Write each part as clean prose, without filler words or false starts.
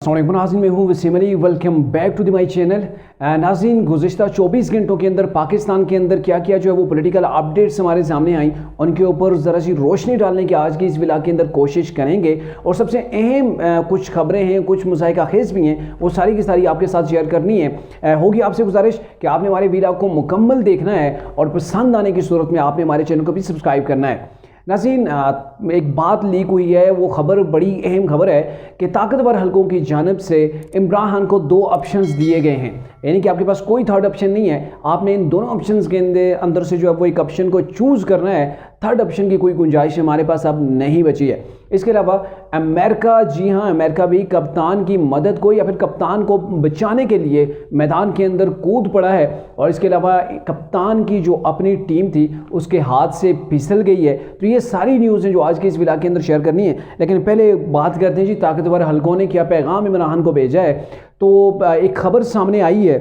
अस्सलाम वालेकुम नाज़रीन, मैं हूँ Waseem Ali. Welcome back to the my channel. नाज़रीन, गुज़िश्ता 24 घंटों के अंदर पाकिस्तान के अंदर क्या क्या जो है वो पॉलिटिकल अपडेट्स हमारे सामने आई, उनके ऊपर ज़रा सी रोशनी डालने की आज की इस व्लॉग के अंदर कोशिश करेंगे। और सबसे अहम कुछ खबरें हैं, कुछ मुज़ाहिका खेज़ भी हैं, वो सारी की सारी आपके साथ शेयर करनी है। होगी आपसे गुजारिश कि आपने हमारे व्लॉग को मुकम्मल देखना है और पसंद आने की सूरत में आपने हमारे चैनल को भी सब्सक्राइब करना है। नाज़रीन, एक बात लीक हुई है, वो खबर बड़ी अहम खबर है कि ताकतवर हलकों की जानिब से इमरान खान को 2 ऑप्शंस दिए गए हैं, यानी कि आपके पास कोई थर्ड ऑप्शन नहीं है। आपने इन दोनों ऑप्शंस के अंदर से जो है वो एक ऑप्शन को चूज़ करना है। थर्ड ऑप्शन की कोई गुंजाइश हमारे पास अब नहीं बची है। इसके अलावा अमेरिका, जी हाँ, अमेरिका भी कप्तान की मदद को या फिर कप्तान को बचाने के लिए मैदान के अंदर कूद पड़ा है। और इसके अलावा कप्तान की जो अपनी टीम थी उसके हाथ से फिसल गई है। तो ये सारी न्यूज़ हैं जो आज के इस व्लॉग के अंदर शेयर करनी है। लेकिन पहले बात करते हैं जी, ताकतवर हलकों ने क्या पैगाम इमरान खान को भेजा है। तो एक खबर सामने आई है,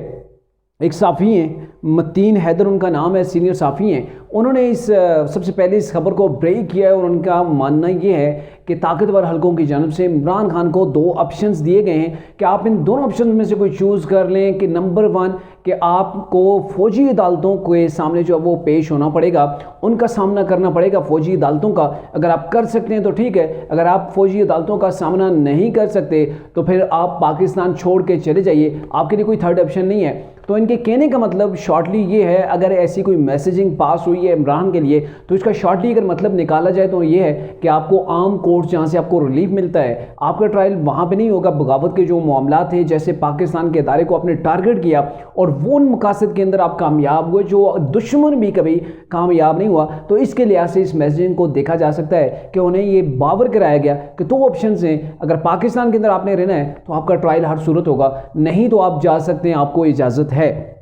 एक साफ़ी हैं, मतीन हैदर उनका नाम है, सीनियर साफ़ी हैं। उन्होंने सबसे पहले इस खबर को ब्रेक किया है और उनका मानना ये है कि ताकतवर हलकों की जानिब से इमरान खान को 2 ऑप्शंस दिए गए हैं कि आप इन दोनों ऑप्शन में से कोई चूज़ कर लें। कि नंबर 1 कि आपको फ़ौजी अदालतों के सामने जो है वो पेश होना पड़ेगा, उनका सामना करना पड़ेगा फ़ौजी अदालतों का। अगर आप कर सकते हैं तो ठीक है, अगर आप फ़ौजी अदालतों का सामना नहीं कर सकते तो फिर आप पाकिस्तान छोड़ के चले जाइए, आपके लिए कोई थर्ड ऑप्शन नहीं है। तो इनके कहने का मतलब शॉर्टली ये है, अगर ऐसी कोई मैसेजिंग पास हुई है इमरान के लिए तो इसका शॉर्टली अगर मतलब निकाला जाए तो ये है कि आपको आम कोर्ट जहाँ से आपको रिलीफ मिलता है, आपका ट्रायल वहाँ पे नहीं होगा। बगावत के जो मामला थे, जैसे पाकिस्तान के इदारे को आपने टारगेट किया और वो उन मकासद के अंदर आप कामयाब हुए जो दुश्मन भी कभी कामयाब नहीं हुआ, तो इसके लिहाज से इस मैसेजिंग को देखा जा सकता है कि उन्हें ये बावर कराया गया कि 2 ऑप्शन हैं। अगर पाकिस्तान के अंदर आपने रहना है तो आपका ट्रायल हर सूरत होगा, नहीं तो आप जा सकते हैं, आपको इजाज़त है।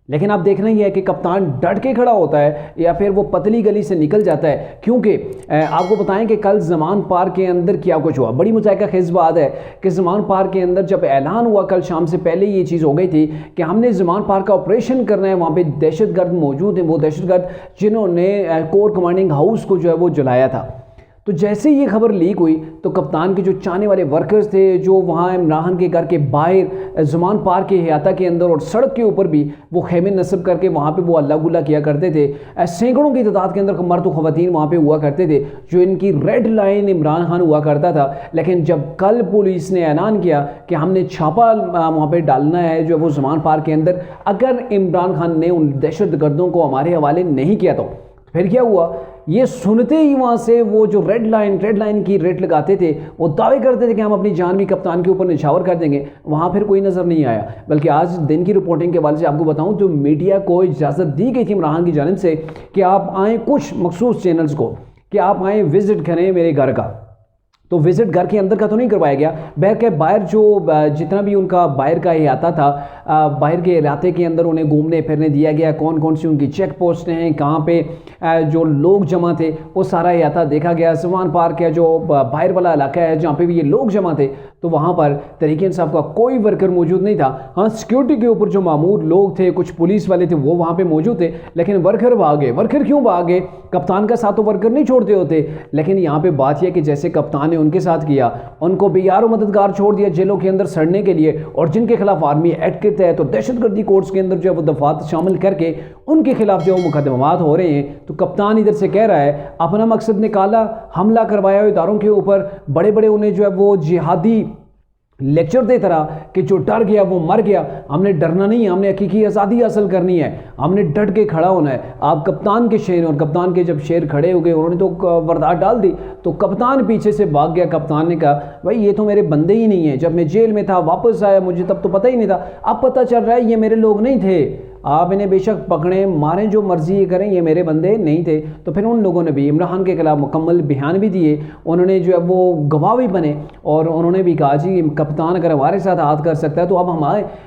लेकिन आप देखना ही है कि कप्तान डट के खड़ा होता है या फिर वो पतली गली से निकल जाता है। क्योंकि आपको बताएं कि कल ज़मान पार्क के अंदर क्या कुछ हुआ। बड़ी मुज़ाहिका खेज़ बात है कि ज़मान पार्क के अंदर जब ऐलान हुआ, कल शाम से पहले ये चीज़ हो गई थी कि हमने ज़मान पार्क का ऑपरेशन करना है, वहाँ पे दहशतगर्द मौजूद हैं, वो दहशतगर्द जिन्होंने कोर कमांडिंग हाउस को जो है वो जलाया था। तो जैसे ये खबर लीक हुई तो कप्तान के जो चाहने वाले वर्कर्स थे, जो वहाँ इमरान के घर के बाहर ज़मान पार्क के अहाता के अंदर और सड़क के ऊपर भी वो खेमे नस्ब करके वहाँ पे वो अल्लाह गुल्ला किया करते थे। सैकड़ों की तादाद के अंदर मर्द व ख़वातीन वहाँ पे हुआ करते थे, जो इनकी रेड लाइन इमरान खान हुआ करता था। लेकिन जब कल पुलिस ने ऐलान किया कि हमने छापा वहाँ पर डालना है जो वो ज़मान पार्क के अंदर, अगर इमरान खान ने उन दहशत गर्दों को हमारे हवाले नहीं किया तो फिर क्या हुआ। ये सुनते ही वहाँ से वो जो रेड लाइन की रेड लगाते थे, वो दावे करते थे कि हम अपनी जान भी कप्तान के ऊपर निछावर कर देंगे, वहाँ फिर कोई नज़र नहीं आया। बल्कि आज दिन की रिपोर्टिंग के हवाले से आपको बताऊँ तो मीडिया को इजाज़त दी गई थी इमरान की जानिब से कि आप आएँ कुछ मखसूस चैनल्स को, कि आप आएँ विज़िट करें मेरे घर का। तो विज़िट घर के अंदर का तो नहीं करवाया गया, बहर के बाहर जो जितना भी उनका बाहर का अहाता था, बाहर के इलाके के अंदर उन्हें घूमने फिरने दिया गया। कौन कौन सी उनकी चेक पोस्ट हैं, कहाँ पे जो लोग जमा थे, वो सारा अहाता देखा गया। ज़मान पार्क है जो बाहर वाला इलाका है जहाँ पे भी ये लोग जमा थे, तो वहाँ पर तहरीक-ए-इंसाफ का कोई वर्कर मौजूद नहीं था। हाँ, सिक्योरिटी के ऊपर जो मामूर लोग थे, कुछ पुलिस वाले थे, वो वहाँ पर मौजूद थे, लेकिन वर्कर भागे। वर्कर क्यों भागे? कप्तान का साथ तो वर्कर नहीं छोड़ते होते। लेकिन यहाँ पर बात यह कि जैसे कप्तान ने उनके साथ किया, उनको बेयार मददगार छोड़ दिया जेलों के अंदर सड़ने के लिए, और जिनके खिलाफ आर्मी एक्ट के तहत तो दहशतगर्दी कोर्ट्स के अंदर जो है वो दफात शामिल करके उनके खिलाफ जो मुकदमात हो रहे हैं। तो कप्तान इधर से कह रहा है अपना मकसद निकाला, हमला करवाया इदारों के ऊपर, बड़े बड़े उन्हें जो है वो जिहादी लेक्चर दे तरह कि जो डर गया वो मर गया। हमने डरना नहीं है, हमने हकीकी आज़ादी हासिल करनी है, हमने डट के खड़ा होना है। आप कप्तान के शेर, और कप्तान के जब शेर खड़े हो गए, उन्होंने तो वारदात डाल दी, तो कप्तान पीछे से भाग गया। कप्तान ने कहा भाई ये तो मेरे बंदे ही नहीं है, जब मैं जेल में था वापस आया मुझे तब तो पता ही नहीं था, अब पता चल रहा है ये मेरे लोग नहीं थे। आप इन्हें बेशक पकड़ें मारें जो मर्जी ये करें, ये मेरे बंदे नहीं थे। तो फिर उन लोगों ने भी इमरान के खिलाफ मुकम्मल बयान भी दिए, उन्होंने जो है वो गवाह भी बने, और उन्होंने भी कहा जी कप्तान अगर हमारे साथ हाथ कर सकता है तो अब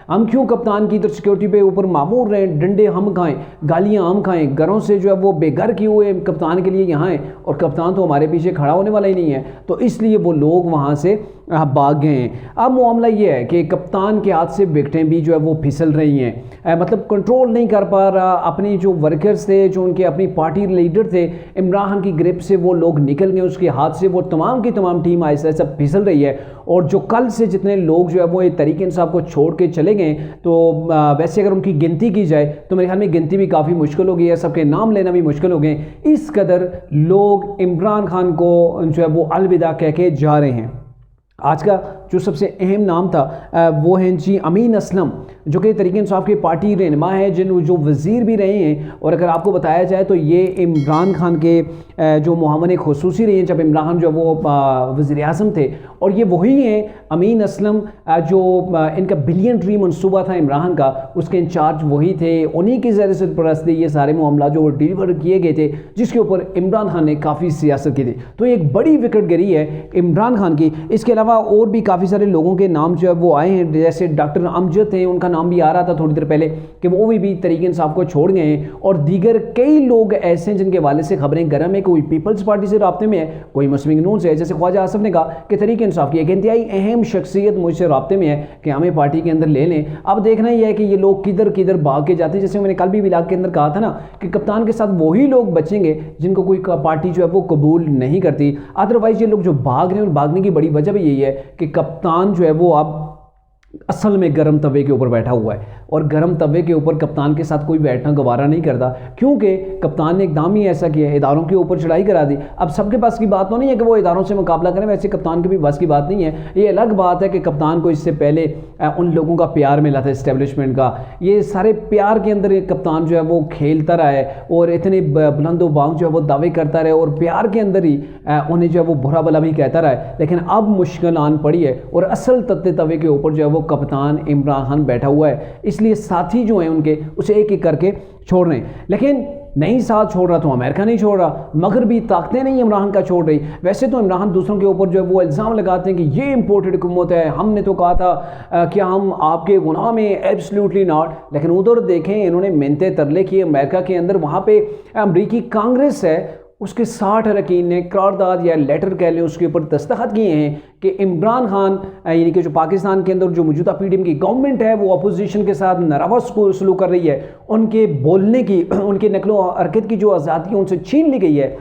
हम क्यों कप्तान की इधर सिक्योरिटी पे ऊपर मामूर रहें, डंडे हम खाएं, गालियाँ हम खाएं, घरों से जो है वो बेघर किए हुए कप्तान के लिए यहाँ हैं, और कप्तान तो हमारे पीछे खड़ा होने वाला ही नहीं है। तो इसलिए वो लोग वहाँ से भाग गए हैं। अब मामला ये है कि कप्तान के हाथ से विकेटें भी जो है वो फिसल रही हैं, मतलब कंट्रोल नहीं कर पा रहा। अपनी जो वर्कर्स थे, जो उनके अपनी पार्टी लीडर थे, इमरान खान की ग्रिप से वो लोग निकल गए, उसके हाथ से वो तमाम की तमाम टीम ऐसा ऐसा फिसल रही है। और जो कल से जितने लोग जो है वो तहरीक इंसाफ को छोड़ के चले गए, तो वैसे अगर उनकी गिनती की जाए तो मेरे ख्याल में गिनती भी काफ़ी मुश्किल हो गई है, सबके नाम लेना भी मुश्किल हो गए। इस कदर लोग इमरान खान को जो है वो अलविदा कह के जा रहे हैं। आज का जो सबसे अहम नाम था वो हैं जी अमीन असलम, जो कि तहरीक इंसाफ की पार्टी रहनुमा है, जो वज़ीर भी रहे हैं। और अगर आपको बताया जाए तो ये इमरान खान के जो मुआवन खुसूसी रहे हैं जब इमरान खान जो वो वज़ीर आज़म थे। और ये वही हैं अमीन असलम जो इनका बिलियन ट्री मनसूबा था इमरान खान का, उसके इंचार्ज वही थे। उन्हीं की ज़रिए सरपरस्ती ये सारे मामला जो डिलीवर किए गए थे, जिसके ऊपर इमरान खान ने काफ़ी सियासत की थी। तो एक बड़ी विकेट गिरी है इमरान खान की। इसके अलावा और भी काफ़ी सारे लोगों के नाम जो है वो आए हैं, जैसे डॉक्टर अमजद हैं, उनका नाम भी आ रहा था थोड़ी देर पहले कि वो भी तहरीक इंसाफ को छोड़ गए हैं। और दीगर कई लोग ऐसे हैं जिनके वाले से खबरें गर्म है, कोई पीपल्स पार्टी से राब्ते में है, कोई मुस्लिम नून से है। जैसे ख्वाजा आसफ ने कहा कि तहरीक इंसाफ की एक इंतहाई अहम शख्सियत मुझसे राब्ते में है कि हमें पार्टी के अंदर ले लें। अब देखना ही है कि ये लोग किधर किधर भाग के जाते हैं। जैसे मैंने कल भी व्लॉग के अंदर कहा था ना कि कप्तान के साथ वही लोग बचेंगे जिनको कोई पार्टी जो है वो कबूल नहीं करती। अदरवाइज ये लोग जो भाग रहे हैं, और भागने की बड़ी वजह भी यही है कि कप्तान जो है वो अब असल में गर्म तवे के ऊपर बैठा हुआ है। और गर्म तवे के ऊपर कप्तान के साथ कोई बैठना गवारा नहीं करता, क्योंकि कप्तान ने एकदम ही ऐसा किया, इदारों के ऊपर चढ़ाई करा दी। अब सबके पास की बात तो नहीं है कि वो इदारों से मुकाबला करें, वैसे कप्तान के भी बस की बात नहीं है। ये अलग बात है कि कप्तान को इससे पहले उन लोगों का प्यार मिला था, इस्टेब्लिशमेंट का। ये सारे प्यार के अंदर कप्तान जो है वो खेलता रहा है और इतने बुलंदो बांग जो है वो दावे करता रहे, और प्यार के अंदर ही उन्हें जो है वो बुरा भला भी कहता रहा है। लेकिन अब मुश्किल आन पड़ी है और असल तत्ते तवे के ऊपर जो है वो कप्तान इमरान खान बैठा हुआ है। इसलिए साथी जो हैं उनके उसे एक एक करके छोड़ रहे हैं। लेकिन नहीं साथ छोड़ रहा तो अमेरिका नहीं छोड़ रहा, मगरबी ताकतें नहीं इमरान खान का छोड़ रही। वैसे तो इमरान खान दूसरों के ऊपर जो है वो इल्ज़ाम लगाते हैं कि ये इंपोर्टेड हुकूमत है, हमने तो कहा था कि हम आपके गुलाम हैं, एब्सोल्युटली नॉट। लेकिन उधर देखें, इन्होंने मिन्नतें तरले किए अमेरिका के अंदर, वहाँ पे अमरीकी कांग्रेस है, उसके 60 अरकान ने करारदाद या लेटर कह लें उसके ऊपर दस्तखत किए हैं कि इमरान खान यानी कि जो पाकिस्तान के अंदर जो मौजूदा पीडीएम की गवर्नमेंट है वो अपोजिशन के साथ नारवा सलूक कर रही है, उनके बोलने की, उनकी नकलो हरकत की जो आज़ादी उनसे छीन ली गई है।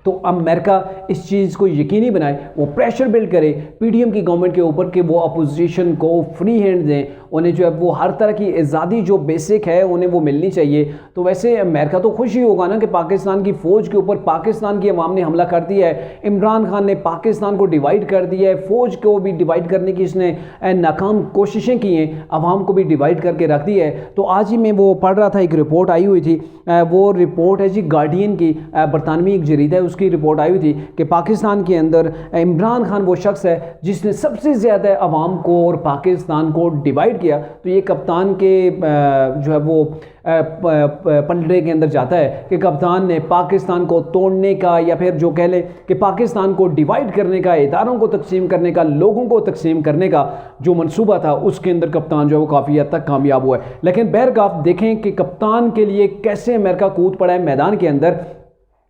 तो अमेरिका इस चीज़ को यकीनी बनाए, वो प्रेशर बिल्ड करे पीडीएम की गवर्नमेंट के ऊपर कि वो अपोजिशन को फ्री हैंड दें, उन्हें जो है वो हर तरह की आज़ादी जो बेसिक है उन्हें वो मिलनी चाहिए। तो वैसे अमेरिका तो खुश ही होगा ना कि पाकिस्तान की फ़ौज के ऊपर पाकिस्तान की अवाम ने हमला कर दिया है, इमरान खान ने पाकिस्तान को डिवाइड कर दिया है, फ़ौज को भी डिवाइड करने की इसने नाकाम कोशिशें की हैं, अवाम को भी डिवाइड करके रख दिया है। तो आज ही मैं वो पढ़ रहा था, एक रिपोर्ट आई हुई थी, वो रिपोर्ट है जी गार्डियन की, बरतानवी एक जरीदा है, उसकी रिपोर्ट आई हुई थी कि पाकिस्तान के अंदर इमरान खान वो शख्स है जिसने सबसे ज़्यादा अवाम को और पाकिस्तान को डिवाइड किया। तो ये कप्तान के जो है वो पलड़े के अंदर जाता है कि कप्तान ने पाकिस्तान को तोड़ने का, या फिर जो कह ले कि पाकिस्तान को डिवाइड करने का, इदारों को तकसीम करने का, लोगों को तकसीम करने का जो मंसूबा था, उसके अंदर कप्तान जो है वो काफ़ी हद तक कामयाब हुआ है। लेकिन बहरकाफ देखें कि कप्तान के लिए कैसे अमेरिका कूद पड़ा है मैदान के अंदर।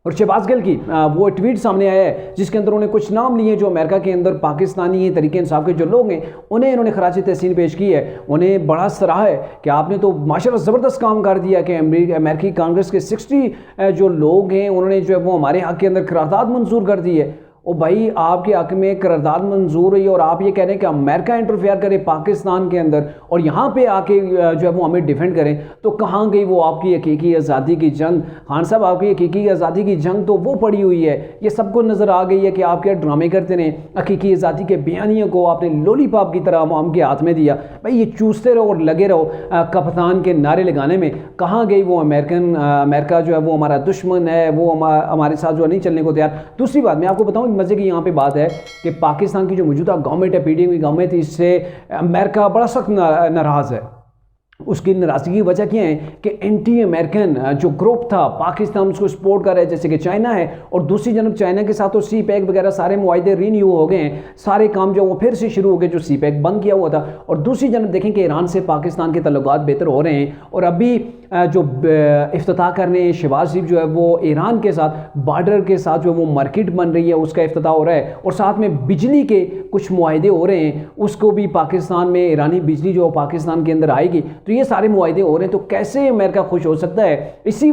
और शहबाज गिल की वो ट्वीट सामने आया है जिसके अंदर उन्होंने कुछ नाम लिए जो अमेरिका के अंदर पाकिस्तानी हैं, तहरीक इंसाफ के जो लोग हैं, उन्हें इन्होंने खराज तहसीन पेश की है, उन्हें बड़ा सराहा है कि आपने तो माशाल्लाह ज़बरदस्त काम कर दिया कि अमेरिकी कांग्रेस के 60 जो लोग हैं उन्होंने जो है वो हमारे हक़ के अंदर करारदाद मंजूर कर दी है। ओ भाई, आपके हक़ में करारदाद मंजूर हुई और आप ये कह रहे हैं कि अमेरिका इंटरफेयर करे पाकिस्तान के अंदर और यहाँ पे आके जो है वो हमें डिफेंड करें, तो कहाँ गई वो आपकी हकीकी आज़ादी की जंग? खान साहब, आपकी हकीकी आज़ादी की जंग तो वो पड़ी हुई है, ये सबको नज़र आ गई है कि आप क्या ड्रामे करते रहे। हकीकी आज़ादी के बयानियों को आपने लॉलीपॉप की तरह आवाम के हाथ में दिया। भाई ये चूसते रहो और लगे रहो कप्तान के नारे लगाने में। कहाँ गई वो अमेरिका जो है वो हमारा दुश्मन है, वो हमारे साथ जो नहीं चलने को तैयार। दूसरी बात मैं आपको बताऊँ, मजे की यहाँ पे बात है कि पाकिस्तान की जो मौजूदा गवर्नमेंट है, पीडीएम की गवर्नमेंट, इससे अमेरिका बड़ा सख्त नाराज़ है। उसकी नाराज़गी की वजह क्या है कि एंटी अमेरिकन जो ग्रुप था पाकिस्तान उसको सपोर्ट कर रहा है, जैसे कि चाइना है, और दूसरी जानब चाइना के साथ तो सी पैक वगैरह सारे मुआहदे रीन्यू हो गए हैं, सारे काम जो वो फिर से शुरू हो गए जो सी पैक बंद किया हुआ था। और दूसरी जानब देखें कि ईरान से पाकिस्तान के तल्लुकात बेहतर हो रहे हैं, और अभी जो इफ्तिताह करने शहबाज शरीफ जो है वो ईरान के साथ बॉर्डर के साथ जो वो मार्केट बन रही है उसका इफ्तिताह हो रहा है, और साथ में बिजली के कुछ मुआहदे हो रहे हैं, उसको भी पाकिस्तान में ईरानी बिजली जो पाकिस्तान के अंदर आएगी, तो ये सारे मुआहदे हो रहे हैं। तो कैसे अमेरिका खुश हो सकता है? इसी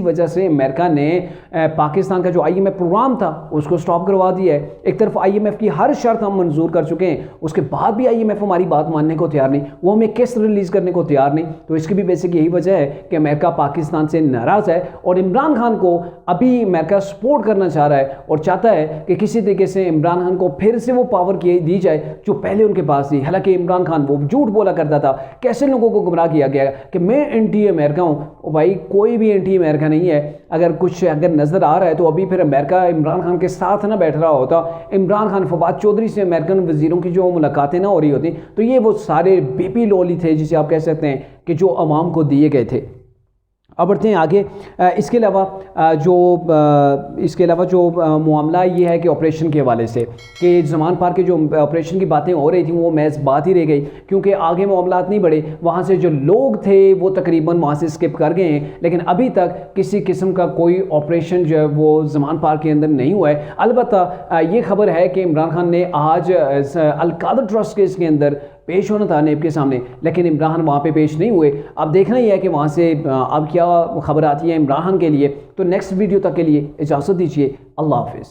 वजह से अमेरिका ने पाकिस्तान का जो IMF प्रोग्राम था उसको स्टॉप करवा दिया है। एक तरफ IMF की हर शर्त हम मंजूर कर चुके हैं, उसके बाद भी IMF हमारी बात मानने को तैयार नहीं, वो हमें किस्त रिलीज करने को तैयार नहीं। तो इसकी भी बेसिक यही वजह है कि अमेरिका पाकिस्तान से नाराज है, और इमरान खान को अभी अमेरिका सपोर्ट करना चाह रहा है और चाहता है कि किसी तरीके से इमरान खान को फिर से वो पावर दी जाए जो पहले उनके पास थी। हालांकि इमरान खान वो झूठ बोला करता था, कैसे लोगों को गुमराह किया गया कि मैं एंटी अमेरिका हूं। भाई कोई भी एंटी अमेरिका नहीं है। अगर नजर आ रहा है तो अभी फिर अमेरिका इमरान खान के साथ ना बैठ रहा होता। इमरान खान फवाद चौधरी से अमेरिकन वजीरों की जो मुलाकातें ना हो रही होती, तो ये वो सारे BP लोली थे जिसे आप कह सकते हैं कि जो अवाम को दिए गए थे। अब बढ़ते हैं आगे। इसके अलावा जो मामला ये है कि ऑपरेशन के हवाले से कि ज़मान पार्क के जो ऑपरेशन की बातें हो रही थी वो महज बात ही रह गई, क्योंकि आगे मामला नहीं बढ़े। वहाँ से जो लोग थे वो तकरीबन वहाँ से स्किप कर गए हैं, लेकिन अभी तक किसी किस्म का कोई ऑपरेशन जो है वो ज़मान पार्क के अंदर नहीं हुआ है। अलबत्ता ये खबर है कि इमरान खान ने आज अल-कादर ट्रस्ट केस के अंदर पेश होना था नेब के सामने, लेकिन इमरान खान वहाँ पे पेश नहीं हुए। अब देखना ही है कि वहाँ से अब क्या खबर आती है इमरान खान के लिए। तो नेक्स्ट वीडियो तक के लिए इजाज़त दीजिए। अल्लाह हाफिज़।